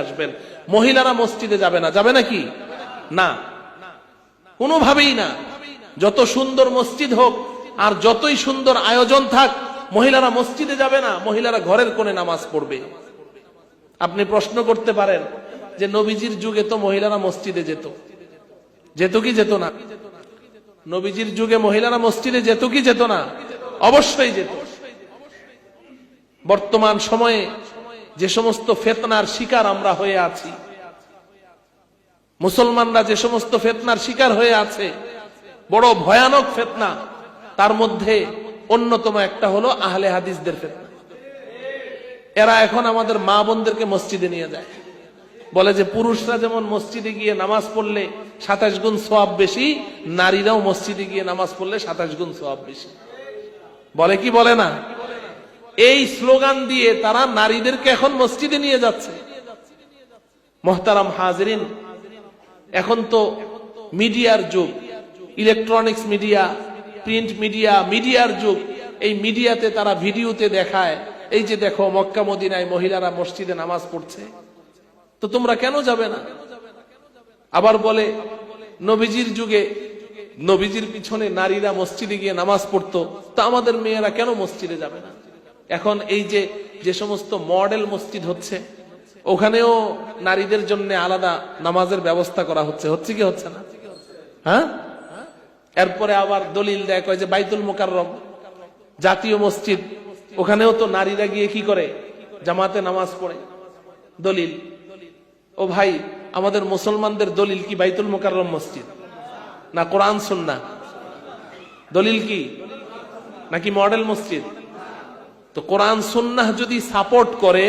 আসবেন, মহিলারা মসজিদে যাবে না, যাবে নাকি? না, কোনোভাবেই না। যত সুন্দর মসজিদ হোক আর যতই সুন্দর আয়োজন থাক, মহিলারা মসজিদে যাবে না, মহিলারা ঘরের কোণে নামাজ পড়বে। আপনি প্রশ্ন করতে পারেন যে নবীজির যুগে তো মহিলারা মসজিদে যেত, যেত কি যেত না? নবীজির যুগে মহিলারা মসজিদে যেত কি যেত না? অবশ্যই যেত। বর্তমান সময়ে যে সমস্ত ফিতনার শিকার আমরা হয়ে আছি, মুসলমানরা যে সমস্ত ফিতনার শিকার হয়ে আছে, বড় ভয়ানক ফিতনা, তার মধ্যে অন্যতম একটা হলো আহলে হাদিসদের ফিতনা। এরা এখন আমাদের মা বোনদেরকে মসজিদে নিয়ে যায়, বলে যে পুরুষরা যেমন মসজিদে গিয়ে নামাজ পড়লে 27 গুণ সওয়াব বেশি, নারীরাও মসজিদে গিয়ে নামাজ পড়লে 27 গুণ সওয়াব বেশি। বলে কি বলে না? এই স্লোগান দিয়ে তারা নারীদেরকে এখন মসজিদে নিয়ে যাচ্ছে। মুহতারাম হাজিরিন, এখন তো মিডিয়ার যুগ, ইলেকট্রনিক্স মিডিয়া, প্রিন্ট মিডিয়া, মিডিয়ার যুগ। এই মিডিয়াতে তারা ভিডিওতে দেখায়, এই যে দেখো মক্কা মদিনায় মহিলারা মসজিদে নামাজ পড়ছে, তো তোমরা কেন যাবে না? আবার বলে নবীজির যুগে নবীজির পিছনে নারীরা মসজিদে গিয়ে নামাজ পড়তো, তা আমাদের মেয়েরা কেন মসজিদে যাবে না? এখন এই যে সমস্ত মডেল মসজিদ হচ্ছে, ওখানেও নারীদের জন্য আলাদা নামাজের ব্যবস্থা করা হচ্ছে, হচ্ছে কি হচ্ছে না? হ্যাঁ, এরপরে আবার দলিল দেয়, কয় যে বাইতুল মুকাররম জাতীয় মসজিদ, ওখানেও তো নারীরা গিয়ে কি করে? জামাতে নামাজ পড়ে। দলিল, ও ভাই, আমাদের মুসলমানদের দলিল কি বাইতুল মুকাররম মসজিদ না কোরআন সুন্নাহ? দলিল কি? নাকি মডেল মসজিদ? তো কোরআন সুন্নাহ যদি সাপোর্ট করে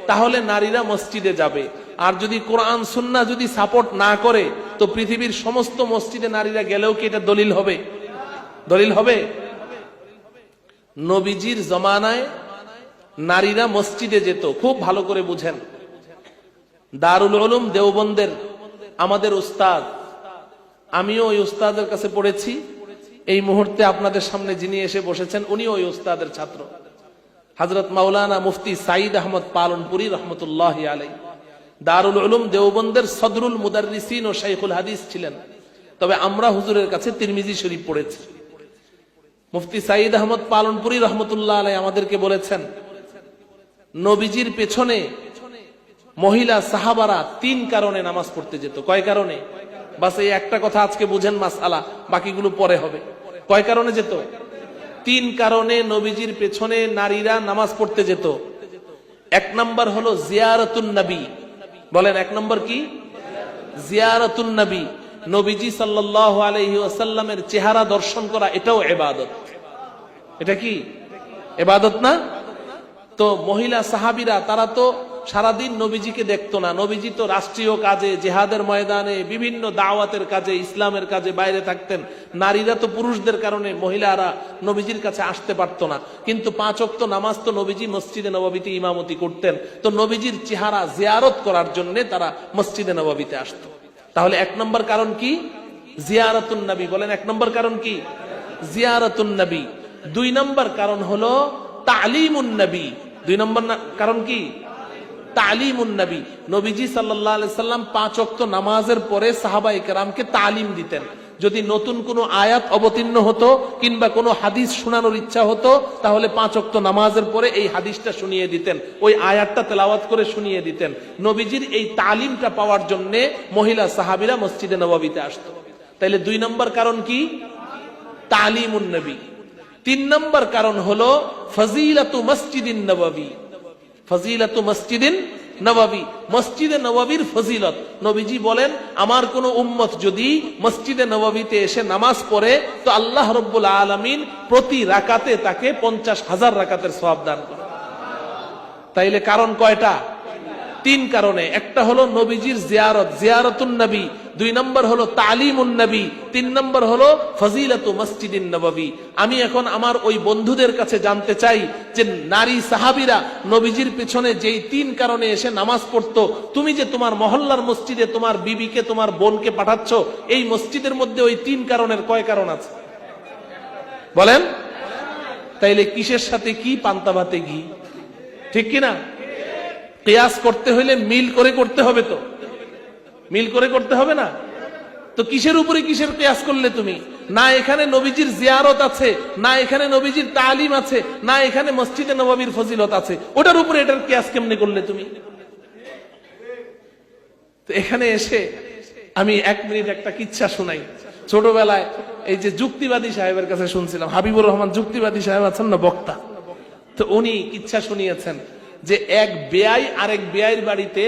তাহলে নারীরা মসজিদে যাবে, আর যদি কোরআন সুন্নাহ যদি সাপোর্ট না করে তো পৃথিবীর সমস্ত মসজিদে নারীরা গেলেও কি এটা দলিল হবে? দলিল হবে? নবীজির জমানায় নারীরা মসজিদে যেত, খুব ভালো করে বুঝেন। দারুল উলুম দেওবন্দের আমাদের উস্তাদ, আমিও ওই উস্তাদের কাছে পড়েছি। এই মুহূর্তে আপনাদের সামনে যিনি এসে বসেছেন উনিও ওই উস্তাদের ছাত্র, হযরত মাওলানা মুফতি সাঈদ আহমদ পালনপুরি রহমতুল্লাহি আলাইহি। দারুল উলুম দেওবন্দের সদরুল মুদাররিসিন ও শাইখুল হাদিস ছিলেন। তবে আমরা হুজুরের কাছে তিরমিজি শরীফ পড়েছি। মুফতি সাঈদ আহমদ পালনপুরি রহমতুল্লাহ আলাইহি আমাদেরকে বলেছেন, নবীজির পেছনে মহিলা সাহাবারা 3 কারণে নামাজ পড়তে যেত। কয় কারণে? বাস এই একটা কথা আজকে বুঝেন মাসআলা, বাকিগুলো পরে হবে। কয় কারণে যেত? 3 কারণে নবীজির পেছনে নারীরা নামাজ পড়তে যেত। 1 নাম্বার হলো জিয়ারাতুন নবী। বলেন 1 নাম্বার কি? জিয়ারাতুন নবী। নবীজি সাল্লাল্লাহু আলাইহি ওয়াসাল্লামের চেহারা দর্শন করা, এটাও ইবাদত। এটা কি ইবাদত না? তো মহিলা সাহাবীরা তারা তো সারাদিন নবীজিকে দেখতো না, নবীজি তো রাষ্ট্রীয় কাজে, জিহাদের ময়দানে, বিভিন্ন দাওয়াতের কাজে, ইসলামের কাজে বাইরে থাকতেন। নারীরা তো পুরুষদের কারণে মহিলারা নবীজির কাছে আসতে পারতো না, কিন্তু 5 ওয়াক্ত নামাজ তো নবীজি মসজিদে নববীতে ইমামতি করতেন। তো নবীজির চেহারা জিয়ারত করার জন্য তারা মসজিদে নববীতে আসতো। তাহলে 1 নম্বর কারণ কি? জিয়ারাতুন নবী। বলেন 1 নম্বর কারণ কি? জিয়ারাতুন নবী। 2 নম্বর কারণ হলো তালিমুন নবী। 2 নম্বর কারণ কি? তালিমুন নবী। নবীজি সাল্লাল্লাহু আলাইহি সাল্লাম 5 ওয়াক্ত নামাজের পরে সাহাবায়ে কেরামকে তালিম দিতেন। যদি নতুন কোনো আয়াত অবতীর্ণ হতো কিংবা কোনো হাদিস শোনানোর ইচ্ছা হতো, তাহলে 5 ওয়াক্ত নামাজের পরে এই হাদিসটা শুনিয়ে দিতেন, ওই আয়াতটা তেলাওয়াত করে শুনিয়ে দিতেন। নবীজির এই তালিমটা পাওয়ার জন্য মহিলা সাহাবীরা মসজিদে নববীতে আসতো। তাইলে 2 নম্বর কারণ কি? তালিমুন নবী। 3 নম্বর কারণ হলো ফজিলাতু মসজিদিন নববী। ফজিলাতু মসজিদিন নববী, মসজিদে নববীর ফজিলত। নবীজি বলেন, আমার কোন উম্মত যদি মসজিদে নববীতে এসে নামাজ পড়ে তো আল্লাহ রাব্বুল আলামিন প্রতি রাকাতে তাকে 50,000 রাকাতের সওয়াব দান করে। তাইলে কারণ কয়টা? 3 কারণে। একটা হলো নবীজির জিয়ারত, জিয়ারাতুন নবী। 2 নম্বর হলো তালিমুন নবী। 3 নম্বর হলো ফজিলাতু মসজিদিন নববী। আমি এখন আমার ওই বন্ধুদের কাছে জানতে চাই যে নারী সাহাবীরা নবীজির পেছনে যেই 3 কারণে এসে নামাজ পড়তো, তুমি যে তোমার মহল্লার মসজিদে তোমার বিবিকে, তোমার বোনকে পাঠাচ্ছ, এই মসজিদের মধ্যে ওই 3 কারণের কয় কারণ আছে? বলেন। তাইলে কিসের সাথে কি? পান্তা ভাতে ঘি, ঠিক কিনা? কিয়াস করতে হইলে মিল করে করতে হবে, তো মিল করে করতে হবে না? তো কিসের উপরে কিসের কিয়াস করলে তুমি? না এখানে নবীজির জিয়ারত আছে, না এখানে নবীজির তালিম আছে, না এখানে মসজিদে নববীর ফজিলত আছে, ওটার উপরে এটার কিয়াস কেমনে করলে তুমি? তো এখানে এসে আমি 1 মিনিট একটা কিচ্ছা শোনাই। ছোটবেলায় এই যে যুক্তিবাদী সাহেবের কাছে শুনছিলাম, হাবিবুর রহমান যুক্তিবাদী সাহেব আছেন না, বক্তা, তো উনি কিচ্ছা শুনিয়েছেন যে এক বেয়াই আরেক বেয়াইয়ের বাড়িতে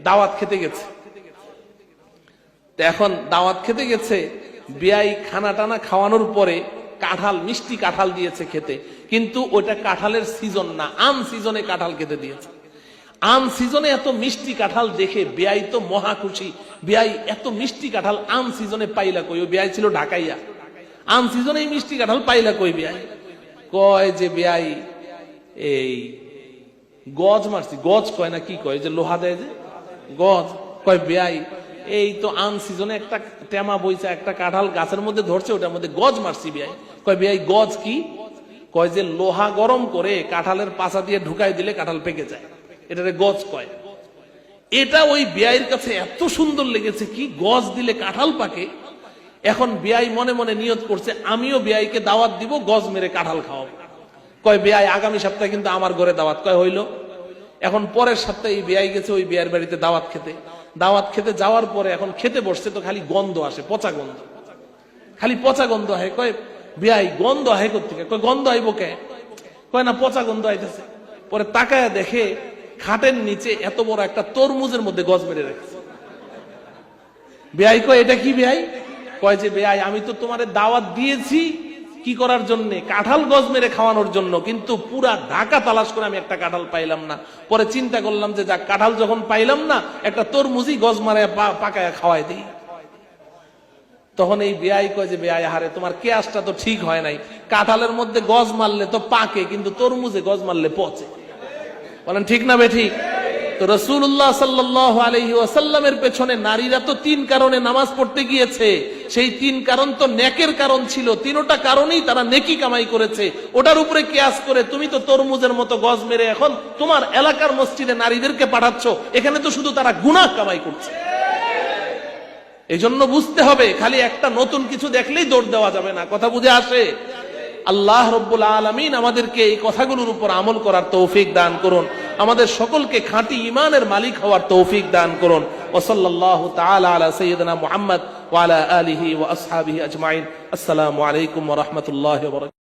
দাওয়াত খেতে গেছে। এখন দাওয়াত খেতে গেছে, বেয়াই খানা টানা খাওয়ানোর পরে কাঁঠাল, মিষ্টি কাঁঠাল দিয়েছে খেতে, কিন্তু ওটা কাঁঠালের সিজন না, আম সিজনে কাঁঠাল খেতে দিয়েছে। আম সিজনে এত মিষ্টি কাঁঠাল দেখে বেয়াই তো মহা খুশি। বেয়াই এত মিষ্টি কাঁঠাল আম সিজনে পাইলা কই? ও বেয়াই ছিল ঢাকাইয়া, আম সিজনে মিষ্টি কাঁঠাল পাইলা কই? বেয়াই কয় যে বেয়াই এই গজ মারছি, গজ কয় না কি কয়, যে লোহা দেয় যে গজ, কয় বেয়াই এই তো আম সিজনে একটা টেমা বইছে, একটা কাঁঠাল গাছের মধ্যে ধরছে, ওটার মধ্যে গজ মারছি। বেয়াই কয় বেয়াই গজ কি? কয় যে লোহা গরম করে কাঁঠালের পাছা দিয়ে ঢুকাই দিলে কাঁঠাল পেকে যায়, এটারে গজ কয়। এটা ওই বেয়াইয়ের কাছে এত সুন্দর লেগেছে, কি গজ দিলে কাঁঠাল পাকে। এখন বেয়াই মনে মনে নিয়ত করছে, আমিও বেয়াইকে দাওয়াত দিব, গজ মেরে কাঁঠাল খাওয়াবো। কয় বেয়াই আগামী সপ্তাহে কিন্তু আমার ঘরে দাওয়াত। কয় হইল। এখন পরের সপ্তাহে এই বেয়াই গেছে ওই বেয়ার বাড়িতে দাওয়াত খেতে। দাওয়াত খেতে যাওয়ার পরে এখন খেতে বসছে, তো খালি গন্ধ আসে, পচা গন্ধ, খালি পচা গন্ধ হয়। কয় বেয়াই গন্ধ হয় কোত্থেকে? কয় গন্ধ আইব কে? কয় না পচা গন্ধ আইতেছে। পরে তাকায় দেখে খাটের নিচে এত বড় একটা তরমুজের মধ্যে গজ মেরে রেখেছে। বেয়াই কয় এটা কি বেয়াই? কয় যে বেয়াই আমি তো তোমারে দাওয়াত দিয়েছি কি করার জন্য? কাঁঠাল গজ মেরে খাওয়ানোর জন্য, কিন্তু পুরা ঢাকা তালাশ করে আমি একটা কাঁঠাল পাইলাম না। পরে চিন্তা করলাম যে যাক, কাঁঠাল যখন পাইলাম না, একটা তরমুজই গজ মারে পাকায় খাওয়াই দিই। তখন এই বেয়াই কয় যে বেয়াই হারে তোমার কেয়াসটা তো ঠিক হয় নাই, কাঁঠালের মধ্যে গজ মারলে তো পাকে, কিন্তু তরমুজে গজ মারলে পচে। বলেন ঠিক না বেঠিক? তো রাসূলুল্লাহ সাল্লাল্লাহু আলাইহি ওয়াসাল্লামের পেছনে নারীরা তো 3 কারণে নামাজ পড়তে গিয়েছে, সেই 3 কারণ তো নেকের কারণ ছিল, 3টা কারণেই তারা নেকি কামাই করেছে। ওটার উপরে কিয়াস করে তুমি তো তরমুজের মতো গজ মেরে এখন তোমার এলাকার মসজিদে নারীদেরকে পাঠাচ্ছ, এখানে তো শুধু তারা গুনাহ কামাই করছে। এই জন্য বুঝতে হবে, খালি একটা নতুন কিছু দেখলেই দৌড় দেওয়া যাবে না। কথা বুঝে আসে? আল্লাহ রব্বুল আলামিন আমাদেরকে এই কথাগুলোর উপর আমল করার তৌফিক দান করুন, আমাদের সকলকে খাঁটি ঈমানের মালিক হওয়ার তৌফিক দান করুন। ওয়া সাল্লাল্লাহু তাআলা আলা সাইয়্যিদিনা মুহাম্মদ ওয়া আলা আলিহি ওয়া আসহাবিহি আজমাইন। আসসালামু আলাইকুম ওয়া রাহমাতুল্লাহি ওয়া বারাকাতুহু।